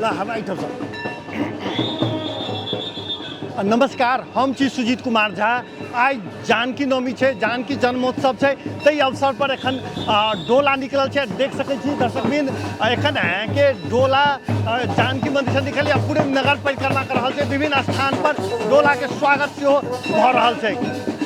ला हमारी ठाउँ छ। नमस्कार, हम छी सुजीत कुमार झा। आज जानकी नवमी है, जानकी जन्मोत्सव है, तई अवसर पर एखन डोला निकल है। देख सकै छी दर्शकबिन एखन है कि डोला जानकी मंदिर से निकल पूरे नगर परिक्रमा कर रहा है। विभिन्न स्थान पर डोला के स्वागत भ रहा है।